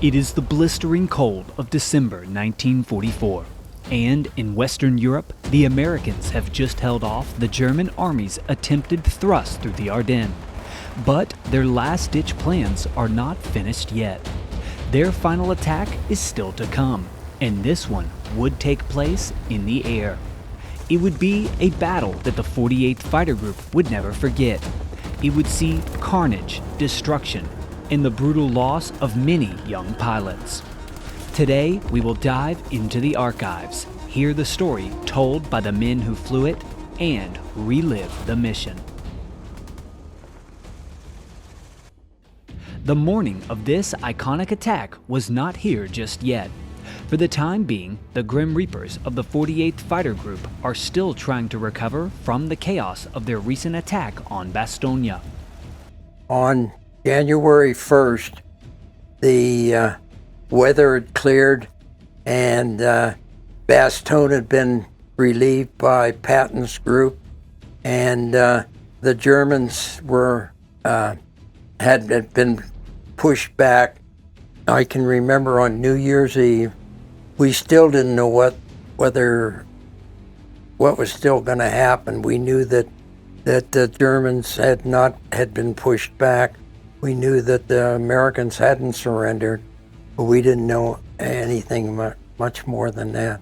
It is the blistering cold of December 1944, and in Western Europe, the Americans have just held off the German army's attempted thrust through the Ardennes. But their last-ditch plans are not finished yet. Their final attack is still to come, and this one would take place in the air. It would be a battle that the 48th Fighter Group would never forget. It would see carnage, destruction, and the brutal loss of many young pilots. Today, we will dive into the archives, hear the story told by the men who flew it, and relive the mission. The morning of this iconic attack was not here just yet. For the time being, the Grim Reapers of the 48th Fighter Group are still trying to recover from the chaos of their recent attack on Bastogne. On January 1st, the weather had cleared and Bastogne had been relieved by Patton's group, and the Germans had been pushed back. I can remember on New Year's Eve, we still didn't know what was still going to happen. We knew that the Germans had been pushed back. We knew that the Americans hadn't surrendered, but we didn't know anything much more than that.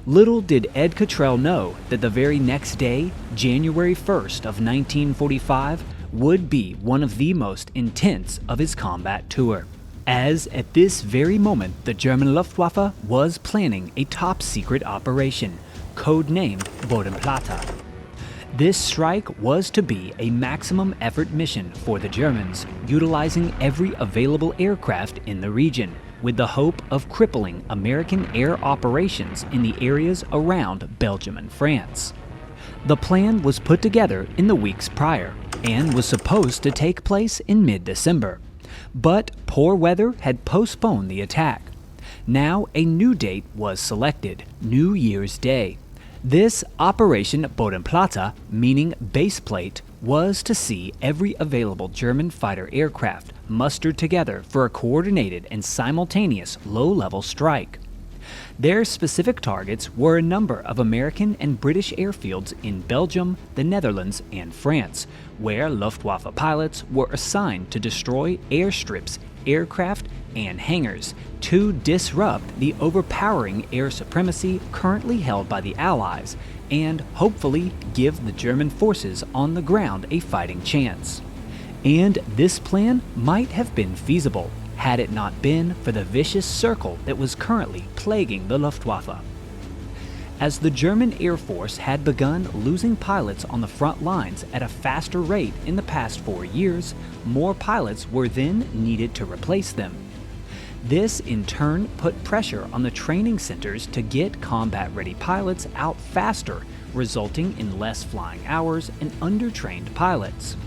Little did Ed Cottrell know that the very next day, January 1st of 1945, would be one of the most intense of his combat tour, as at this very moment the German Luftwaffe was planning a top-secret operation, codenamed Bodenplatte. This strike was to be a maximum effort mission for the Germans, utilizing every available aircraft in the region, with the hope of crippling American air operations in the areas around Belgium and France. The plan was put together in the weeks prior and was supposed to take place in mid-December. But poor weather had postponed the attack. Now a new date was selected, New Year's Day. This Operation Bodenplatte, meaning baseplate, was to see every available German fighter aircraft mustered together for a coordinated and simultaneous low-level strike. Their specific targets were a number of American and British airfields in Belgium, the Netherlands, and France, where Luftwaffe pilots were assigned to destroy airstrips, aircraft, and hangars to disrupt the overpowering air supremacy currently held by the Allies and hopefully give the German forces on the ground a fighting chance. And this plan might have been feasible had it not been for the vicious circle that was currently plaguing the Luftwaffe. As the German Air Force had begun losing pilots on the front lines at a faster rate in the past 4 years, more pilots were then needed to replace them. This in turn put pressure on the training centers to get combat-ready pilots out faster, resulting in less flying hours and undertrained pilots.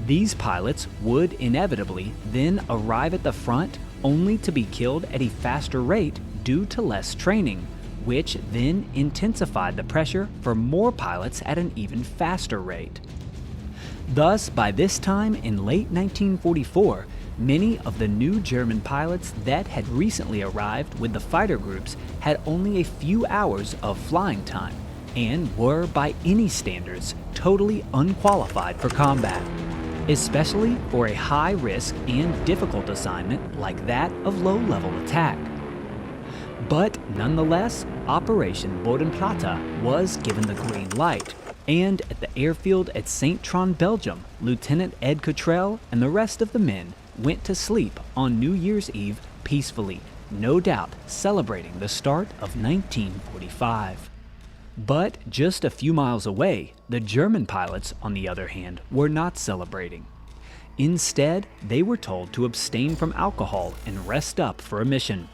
These pilots would inevitably then arrive at the front only to be killed at a faster rate due to less training, which then intensified the pressure for more pilots at an even faster rate. Thus, by this time in late 1944, many of the new German pilots that had recently arrived with the fighter groups had only a few hours of flying time and were, by any standards, totally unqualified for combat, especially for a high-risk and difficult assignment like that of low-level attack. But nonetheless, Operation Bodenplatte was given the green light, and at the airfield at St. Trond, Belgium, Lieutenant Ed Cottrell and the rest of the men went to sleep on New Year's Eve peacefully, no doubt celebrating the start of 1945. But just a few miles away, the German pilots, on the other hand, were not celebrating. Instead, they were told to abstain from alcohol and rest up for a mission.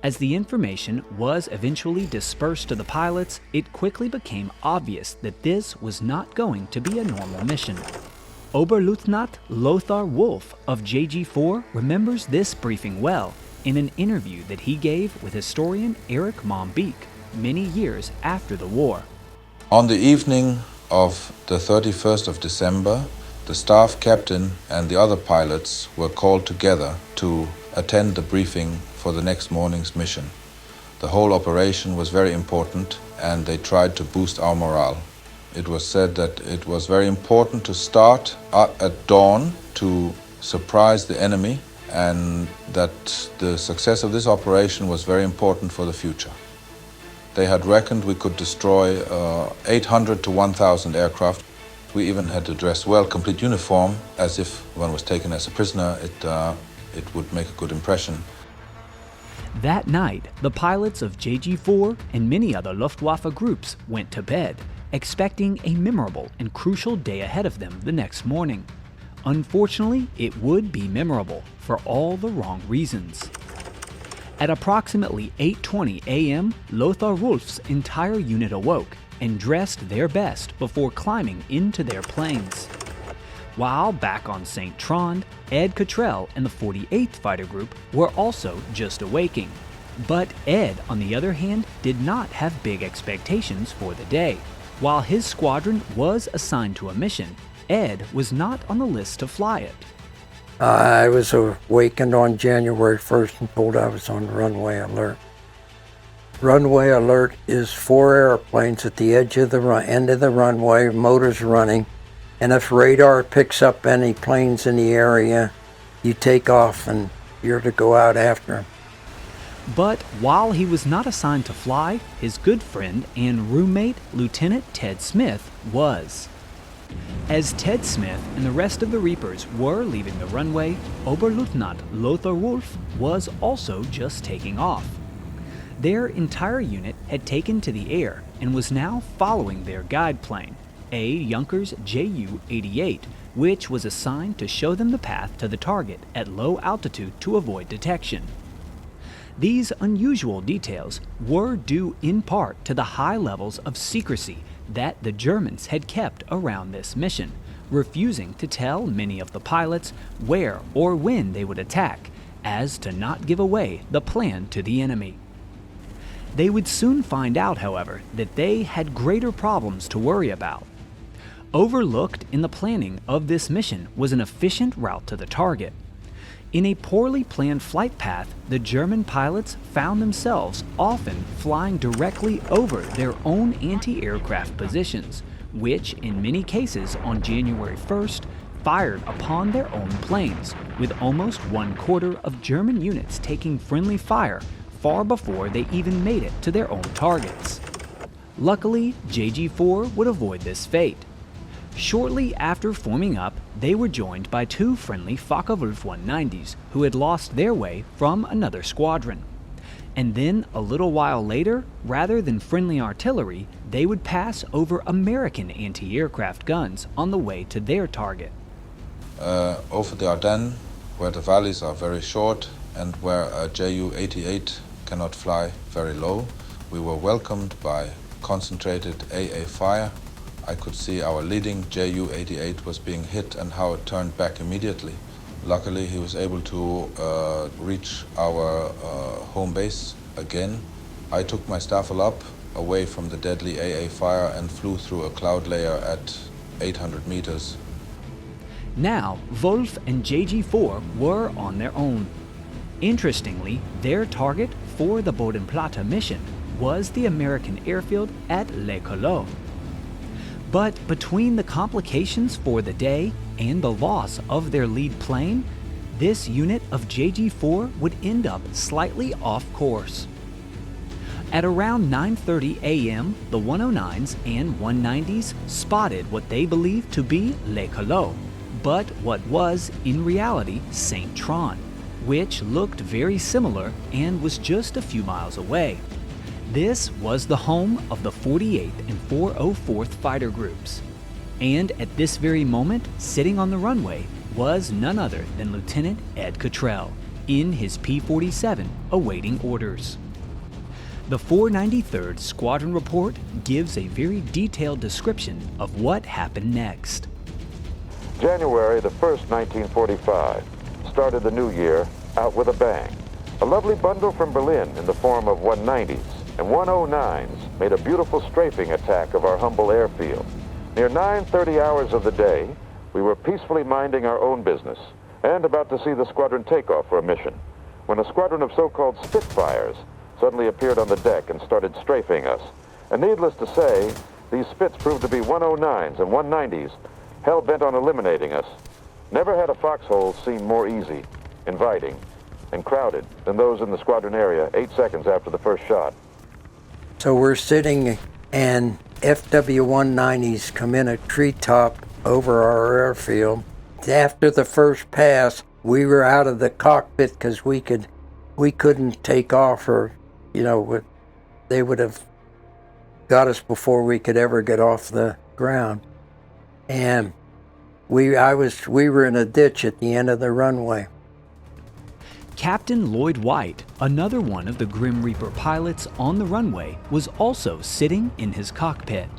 As the information was eventually dispersed to the pilots, it quickly became obvious that this was not going to be a normal mission. Oberleutnant Lothar Wolf of JG4 remembers this briefing well in an interview that he gave with historian Erich Mombeek many years after the war. On the evening of the 31st of December, the staff captain and the other pilots were called together to attend the briefing for the next morning's mission. The whole operation was very important, and they tried to boost our morale. It was said that it was very important to start at dawn to surprise the enemy, and that the success of this operation was very important for the future. They had reckoned we could destroy 800 to 1,000 aircraft. We even had to dress well, complete uniform, as if one was taken as a prisoner. It would make a good impression. That night, the pilots of JG4 and many other Luftwaffe groups went to bed, expecting a memorable and crucial day ahead of them the next morning. Unfortunately, it would be memorable for all the wrong reasons. At approximately 8:20 a.m., Lothar Wolff's entire unit awoke and dressed their best before climbing into their planes. While back on St. Trond, Ed Cottrell and the 48th Fighter Group were also just awaking. But Ed, on the other hand, did not have big expectations for the day. While his squadron was assigned to a mission, Ed was not on the list to fly it. I was awakened on January 1st and told I was on runway alert. Runway alert is 4 airplanes at the edge of the end of the runway, motors running, and if radar picks up any planes in the area, you take off and you're to go out after them. But while he was not assigned to fly, his good friend and roommate, Lieutenant Ted Smith, was. As Ted Smith and the rest of the Reapers were leaving the runway, Oberleutnant Lothar Wolff was also just taking off. Their entire unit had taken to the air and was now following their guide plane, a Junkers Ju-88, which was assigned to show them the path to the target at low altitude to avoid detection. These unusual details were due in part to the high levels of secrecy that the Germans had kept around this mission, refusing to tell many of the pilots where or when they would attack, as to not give away the plan to the enemy. They would soon find out, however, that they had greater problems to worry about. Overlooked in the planning of this mission was an efficient route to the target. In a poorly planned flight path, the German pilots found themselves often flying directly over their own anti-aircraft positions, which in many cases on January 1st fired upon their own planes, with almost 1/4 of German units taking friendly fire far before they even made it to their own targets. Luckily, JG4 would avoid this fate. Shortly after forming up, they were joined by 2 friendly Focke-Wulf 190s who had lost their way from another squadron. And then, a little while later, rather than friendly artillery, they would pass over American anti-aircraft guns on the way to their target. Over the Ardennes, where the valleys are very short and where a Ju-88 cannot fly very low, we were welcomed by concentrated AA fire. I could see our leading Ju-88 was being hit and how it turned back immediately. Luckily, he was able to reach our home base again. I took my Staffel up away from the deadly AA fire and flew through a cloud layer at 800 meters. Now, Wolff and JG4 were on their own. Interestingly, their target for the Bodenplatte mission was the American airfield at Le Clos. But between the complications for the day and the loss of their lead plane, this unit of JG4 would end up slightly off course. At around 9:30 a.m., the 109s and 190s spotted what they believed to be Le Clos, but what was in reality St. Trond, which looked very similar and was just a few miles away. This was the home of the 48th and 404th Fighter Groups. And at this very moment, sitting on the runway, was none other than Lieutenant Ed Cottrell, in his P-47, awaiting orders. The 493rd Squadron Report gives a very detailed description of what happened next. January the 1st, 1945, started the new year out with a bang. A lovely bundle from Berlin in the form of 190s and 109s made a beautiful strafing attack of our humble airfield. Near 9:30 hours of the day, we were peacefully minding our own business and about to see the squadron take off for a mission when a squadron of so-called Spitfires suddenly appeared on the deck and started strafing us. And needless to say, these Spits proved to be 109s and 190s, hell-bent on eliminating us. Never had a foxhole seem more easy, inviting, and crowded than those in the squadron area 8 seconds after the first shot. So we're sitting and FW-190s come in a treetop over our airfield. After the first pass, we were out of the cockpit because we couldn't take off, or they would have got us before we could ever get off the ground. And we were in a ditch at the end of the runway. Captain Lloyd White, another one of the Grim Reaper pilots on the runway, was also sitting in his cockpit.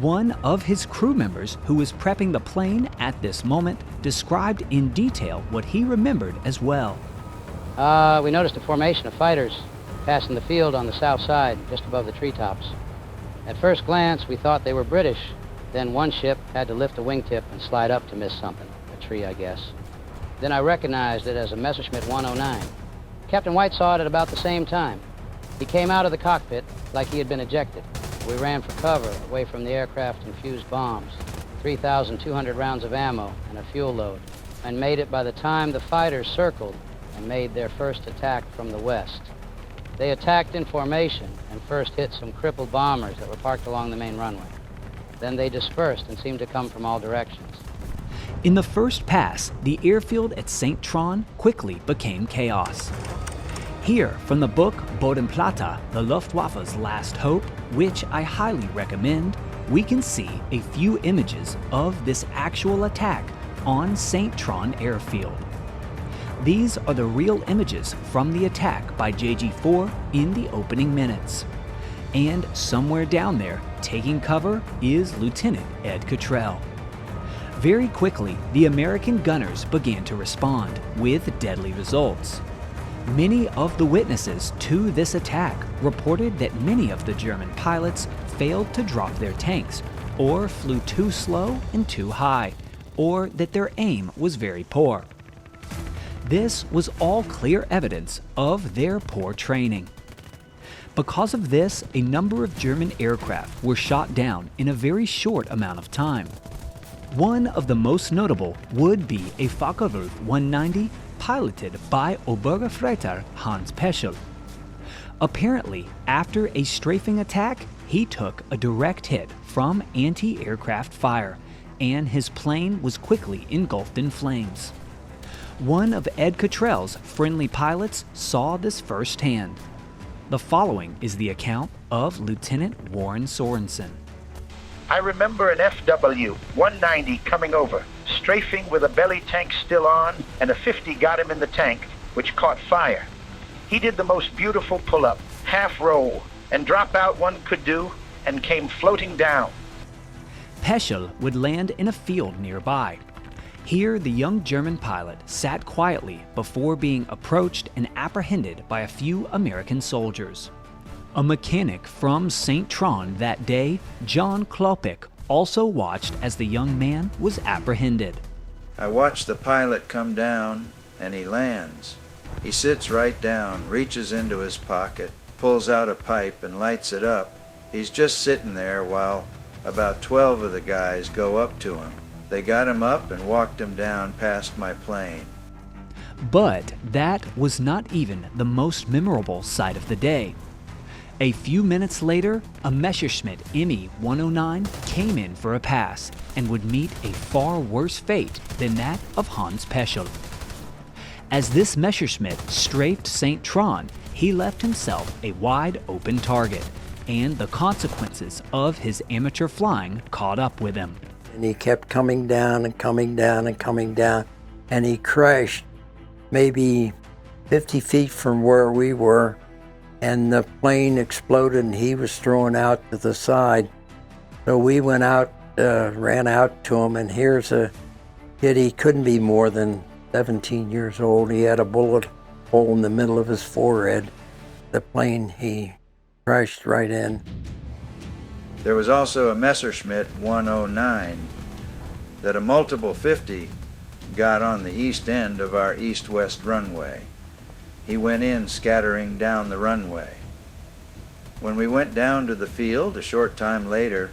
One of his crew members who was prepping the plane at this moment described in detail what he remembered as well. We noticed a formation of fighters passing the field on the south side, just above the treetops. At first glance, we thought they were British. Then one ship had to lift a wingtip and slide up to miss something, a tree, I guess. Then I recognized it as a Messerschmitt 109. Captain White saw it at about the same time. He came out of the cockpit like he had been ejected. We ran for cover, away from the aircraft and fused bombs, 3,200 rounds of ammo and a fuel load, and made it by the time the fighters circled and made their first attack from the west. They attacked in formation and first hit some crippled bombers that were parked along the main runway. Then they dispersed and seemed to come from all directions. In the first pass, the airfield at St. Trond quickly became chaos. Here, from the book Bodenplatte, the Luftwaffe's Last Hope, which I highly recommend, we can see a few images of this actual attack on St. Trond airfield. These are the real images from the attack by JG4 in the opening minutes. And somewhere down there, taking cover, is Lieutenant Ed Cottrell. Very quickly, the American gunners began to respond with deadly results. Many of the witnesses to this attack reported that many of the German pilots failed to drop their tanks, or flew too slow and too high, or that their aim was very poor. This was all clear evidence of their poor training. Because of this, a number of German aircraft were shot down in a very short amount of time. One of the most notable would be a Focke-Wulf 190 piloted by Obergefreiter Hans Peschel. Apparently, after a strafing attack, he took a direct hit from anti-aircraft fire, and his plane was quickly engulfed in flames. One of Ed Cottrell's friendly pilots saw this firsthand. The following is the account of Lieutenant Warren Sorensen. I remember an FW-190 coming over, strafing with a belly tank still on, and a 50 got him in the tank, which caught fire. He did the most beautiful pull-up, half roll, and drop out one could do, and came floating down. Peschel would land in a field nearby. Here, the young German pilot sat quietly before being approached and apprehended by a few American soldiers. A mechanic from St. Trond that day, John Klopik, also watched as the young man was apprehended. I watched the pilot come down, and he lands. He sits right down, reaches into his pocket, pulls out a pipe and lights it up. He's just sitting there while about 12 of the guys go up to him. They got him up and walked him down past my plane. But that was not even the most memorable sight of the day. A few minutes later, a Messerschmitt Me 109 came in for a pass and would meet a far worse fate than that of Hans Peschel. As this Messerschmitt strafed St. Trond, he left himself a wide open target, and the consequences of his amateur flying caught up with him. And he kept coming down and coming down and coming down, and he crashed maybe 50 feet from where we were, and the plane exploded and he was thrown out to the side. So we went out, ran out to him, and here's a kid, he couldn't be more than 17 years old. He had a bullet hole in the middle of his forehead. The plane he crashed right in. There was also a Messerschmitt 109 that a multiple 50 got on the east end of our east-west runway. he went in scattering down the runway. When we went down to the field a short time later,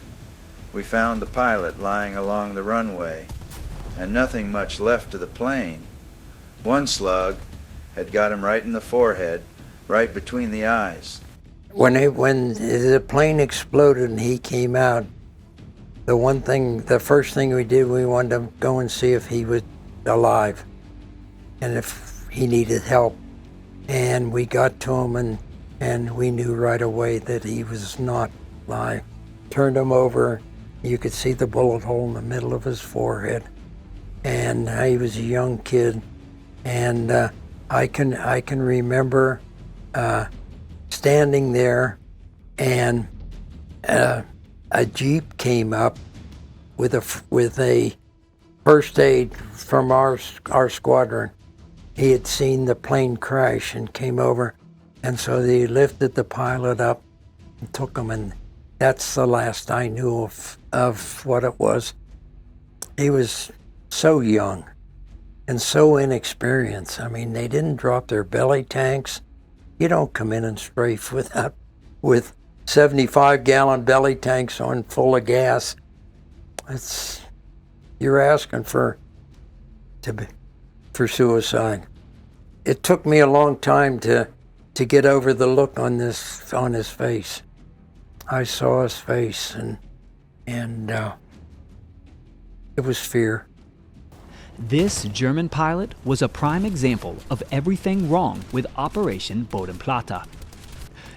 we found the pilot lying along the runway, and nothing much left of the plane. One slug had got him right in the forehead, right between the eyes. When the plane exploded and he came out, the first thing we did, we wanted to go and see if he was alive and if he needed help. And we got to him and we knew right away that he was not alive. Turned him over, you could see the bullet hole in the middle of his forehead. And he was a young kid. And I can remember standing there, and a Jeep came up with a first aid from our squadron. He had seen the plane crash and came over, and so they lifted the pilot up and took him, and that's the last I knew of what it was. He was so young and so inexperienced. I mean, they didn't drop their belly tanks. You don't come in and strafe with 75-gallon belly tanks on full of gas. You're asking for suicide. It took me a long time to get over the look on his face. I saw his face, and it was fear. This German pilot was a prime example of everything wrong with Operation Bodenplatte.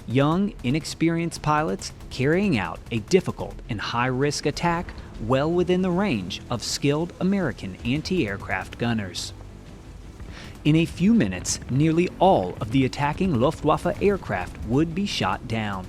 Young, inexperienced pilots carrying out a difficult and high-risk attack well within the range of skilled American anti-aircraft gunners. In a few minutes, nearly all of the attacking Luftwaffe aircraft would be shot down.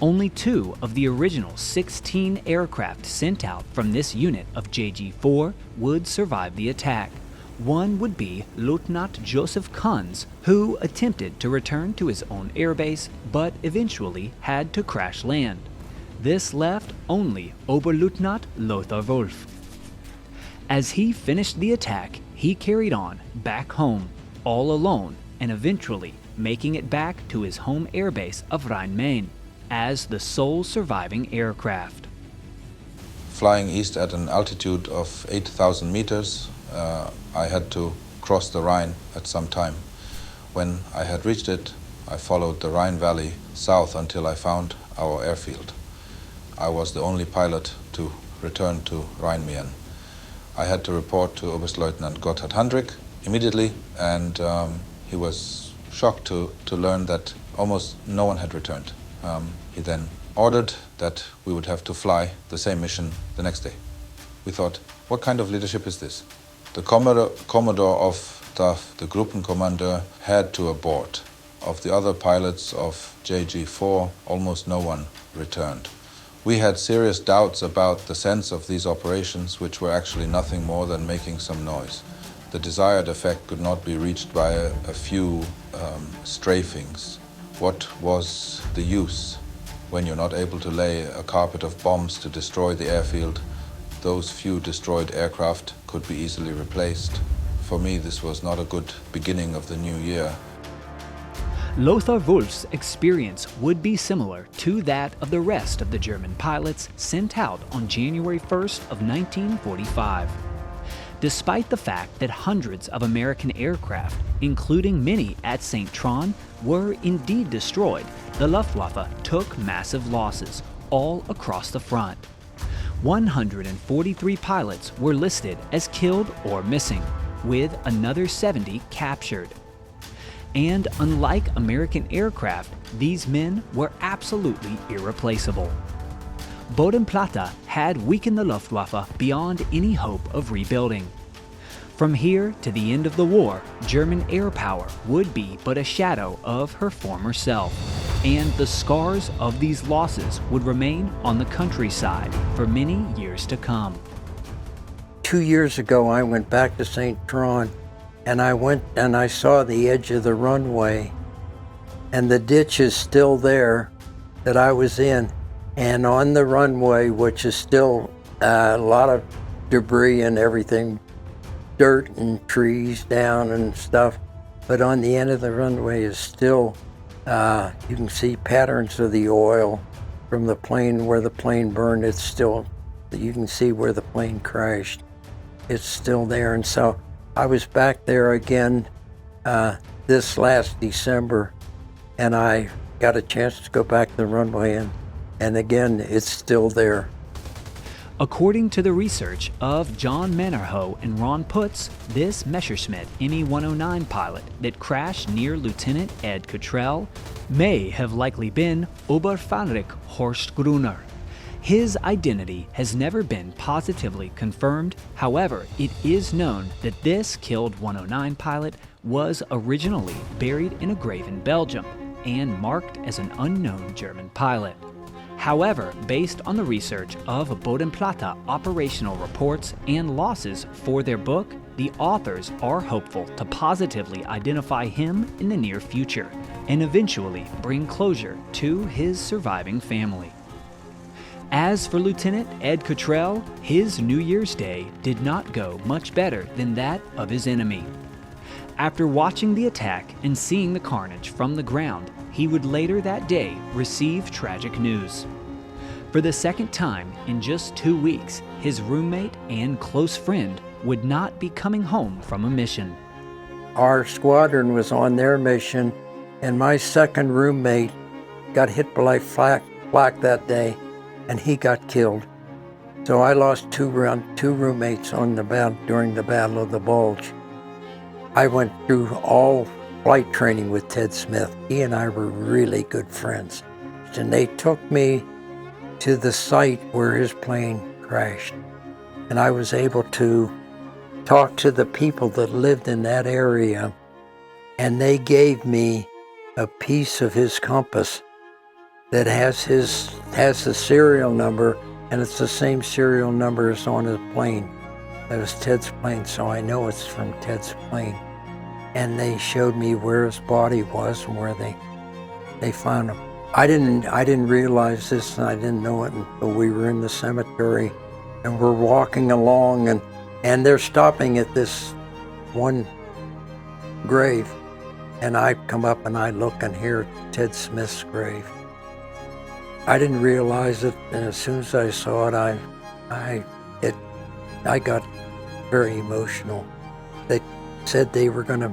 Only 2 of the original 16 aircraft sent out from this unit of JG4 would survive the attack. One would be Lieutenant Joseph Kunz, who attempted to return to his own airbase, but eventually had to crash land. This left only Oberleutnant Lothar Wolf. As he finished the attack, he carried on back home, all alone, and eventually making it back to his home airbase of Rhein-Main as the sole surviving aircraft. Flying east at an altitude of 8,000 meters, I had to cross the Rhine at some time. When I had reached it, I followed the Rhine Valley south until I found our airfield. I was the only pilot to return to Rhein-Main. I had to report to Oberstleutnant Gotthard Handrick immediately, and he was shocked to learn that almost no one had returned. He then ordered that we would have to fly the same mission the next day. We thought, what kind of leadership is this? The Commodore of Staff, the Gruppenkommandeur, had to abort. Of the other pilots of JG4, almost no one returned. We had serious doubts about the sense of these operations, which were actually nothing more than making some noise. The desired effect could not be reached by a few strafings. What was the use when you're not able to lay a carpet of bombs to destroy the airfield? Those few destroyed aircraft could be easily replaced. For me, this was not a good beginning of the new year. Lothar Wolf's experience would be similar to that of the rest of the German pilots sent out on January 1st of 1945. Despite the fact that hundreds of American aircraft, including many at St. Trond, were indeed destroyed, the Luftwaffe took massive losses all across the front. 143 pilots were listed as killed or missing, with another 70 captured. And unlike American aircraft, these men were absolutely irreplaceable. Bodenplatte had weakened the Luftwaffe beyond any hope of rebuilding. From here to the end of the war, German air power would be but a shadow of her former self, and the scars of these losses would remain on the countryside for many years to come. 2 years ago, I went back to St. Trond, and I saw the edge of the runway, and the ditch is still there that I was in. And on the runway, which is still a lot of debris and everything, dirt and trees down and stuff, but on the end of the runway is still, you can see patterns of the oil from the plane where the plane burned. It's still, you can see where the plane crashed. It's still there. And so I was back there again this last December, and I got a chance to go back to the runway, and again, it's still there. According to the research of John Mannerho and Ron Putz, this Messerschmitt Me-109 pilot that crashed near Lieutenant Ed Cottrell may have likely been Oberfähnrich Horst Gruner. His identity has never been positively confirmed. However, it is known that this killed 109 pilot was originally buried in a grave in Belgium and marked as an unknown German pilot. However, based on the research of Bodenplatte operational reports and losses for their book, the authors are hopeful to positively identify him in the near future and eventually bring closure to his surviving family. As for Lieutenant Ed Cottrell, his New Year's Day did not go much better than that of his enemy. After watching the attack and seeing the carnage from the ground, he would later that day receive tragic news. For the second time in just 2 weeks, his roommate and close friend would not be coming home from a mission. Our squadron was on their mission, and my second roommate got hit by flak that day, and he got killed. So I lost two roommates on during the Battle of the Bulge. I went through all flight training with Ted Smith. He and I were really good friends. And they took me to the site where his plane crashed. And I was able to talk to the people that lived in that area, and they gave me a piece of his compass that has the serial number, and it's the same serial number as on his plane. That was Ted's plane, so I know it's from Ted's plane. And they showed me where his body was and where they found him. I didn't realize this, and I didn't know it until we were in the cemetery, and we're walking along, and they're stopping at this one grave, and I come up and I look, and here Ted Smith's grave. I didn't realize it, and as soon as I saw it, I got very emotional. They said they were going to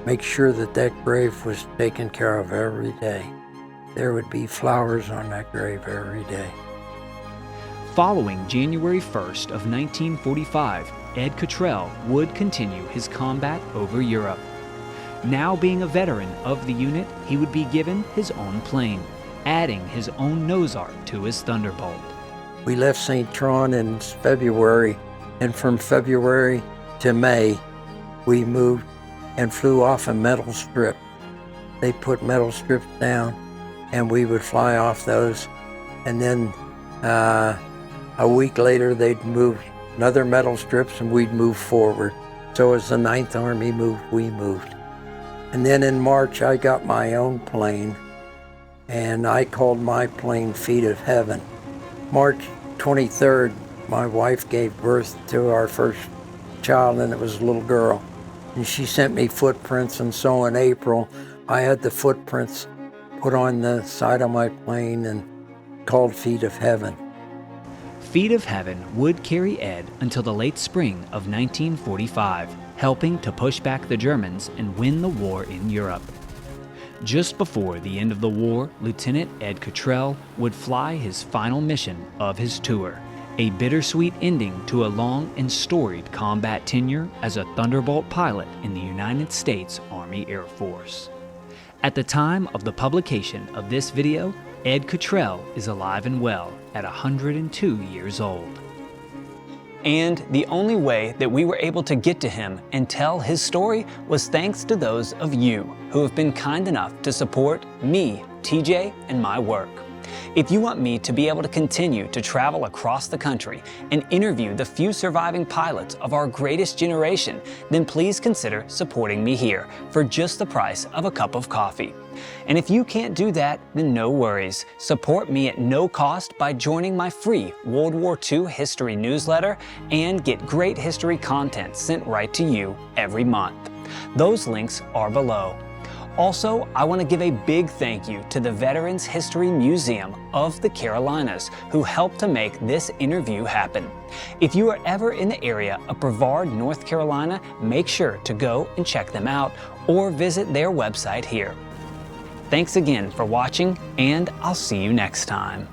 make sure that grave was taken care of every day. There would be flowers on that grave every day. Following January 1st of 1945, Ed Cottrell would continue his combat over Europe. Now being a veteran of the unit, he would be given his own plane, adding his own nose art to his Thunderbolt. We left St. Trond in February, and from February to May, we moved and flew off a metal strip. They put metal strips down, and we would fly off those. And then a week later, they'd move another metal strips, and we'd move forward. So as the 9th Army moved, we moved. And then in March, I got my own plane, and I called my plane Feet of Heaven. March 23rd, my wife gave birth to our first child, and it was a little girl. And she sent me footprints, and so in April, I had the footprints put on the side of my plane and called Feet of Heaven. Feet of Heaven would carry Ed until the late spring of 1945, helping to push back the Germans and win the war in Europe. Just before the end of the war, Lieutenant Ed Cottrell would fly his final mission of his tour, a bittersweet ending to a long and storied combat tenure as a Thunderbolt pilot in the United States Army Air Force. At the time of the publication of this video, Ed Cottrell is alive and well at 102 years old. And the only way that we were able to get to him and tell his story was thanks to those of you who have been kind enough to support me, TJ, and my work. If you want me to be able to continue to travel across the country and interview the few surviving pilots of our greatest generation, then please consider supporting me here for just the price of a cup of coffee. And if you can't do that, then no worries. Support me at no cost by joining my free World War II history newsletter and get great history content sent right to you every month. Those links are below. Also, I want to give a big thank you to the Veterans History Museum of the Carolinas who helped to make this interview happen. If you are ever in the area of Brevard, North Carolina, make sure to go and check them out or visit their website here. Thanks again for watching, and I'll see you next time.